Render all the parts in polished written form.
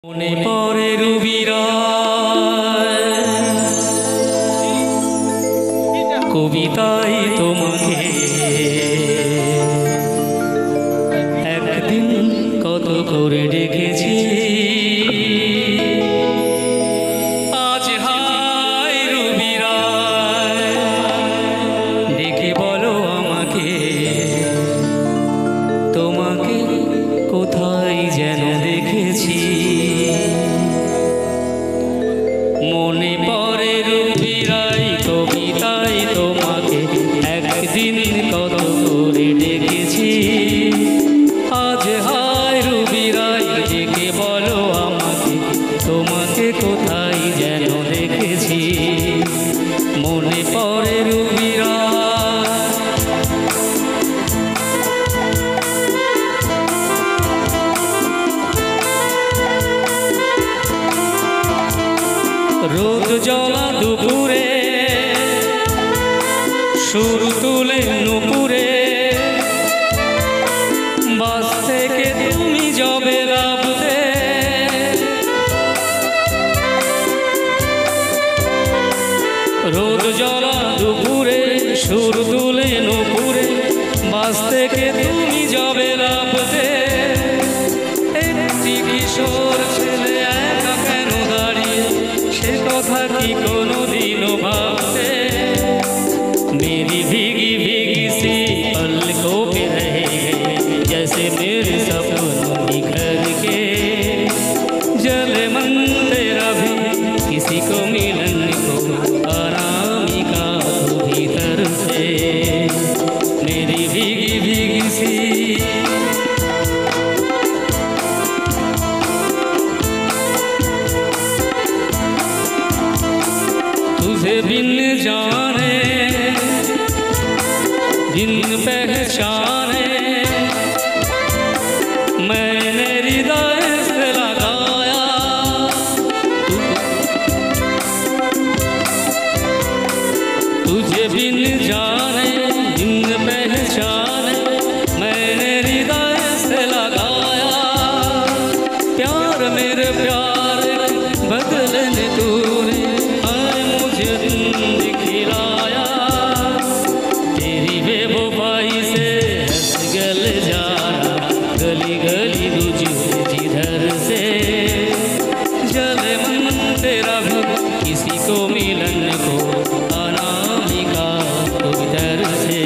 মনে পড়ে রুবিরায় কবিতায় তোমাকে একদিন কত করে ডেকেছি। আজ হায় রুবিরায় ডেকে বলো আমাকে, তোমাকে কোথায় যেন দেখেছি। মনে পড়ে রুবিরাই কবিতায় তোমাকে একদিন কত করে ডেকেছি। আজ হায় রুবিরাই ডেকে বলো আমাকে, তোমাকে কোথায় যেন দেখেছি। মনে পড়ে রুবিরাই। রোদ জ্বলা দুপুরে সুর তুলে নুপুরে, বাস থেকে তুমি যাবে লাভতে। রোদ জ্বলা দুপুরে সুর তুলে নুপুরে, বাস থেকে তুমি যাবে লাভতে। একটি কিশোর ছেলে একা কেন দাঁড়িয়ে, সে কথা কি কোনোদিনও ভাবতে। मेरी भीगी भीगी सी पलकों पे रह गए जैसे मेरे सपनों बिखर के। जले मन तेरा भी किसी को मिलन को अनामिका तो भीतर से। मेरी भीगी भीगी सी तुझे बिन जाने बिन पहचाने मैंने हृदय से लगाया। तुझे बिन जाने बिन पहचाने मैंने हृदय से लगाया। प्यार मेरे प्यार बदलने तूने आए मुझे दिन दिखलाया। तेरी बेवफाई से हंस गल जाना गली गली तुझे जिधर से। जले मन तेरा भी किसी को मिलन को अनामिका तो भीतर से।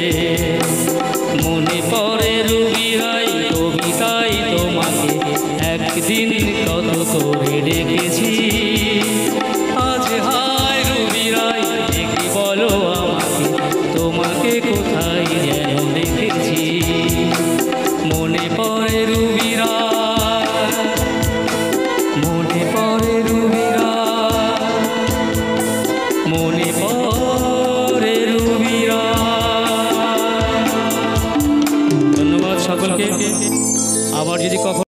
মনে পড়ে রুবিরাই কবিতায় তোমাকে একদিন কত করে ডেকেছি। আজ হায় রুবিরাই ডেকে বলো আমাকে, তোমাকে কোথায় যেন দেখেছি। মনে পড়ে রুবিরাই, মনে পড়ে রুবিরাই, মনে পড়ে রুবিরাই। ধন্যবাদ সকলকে। আবার যদি কখনো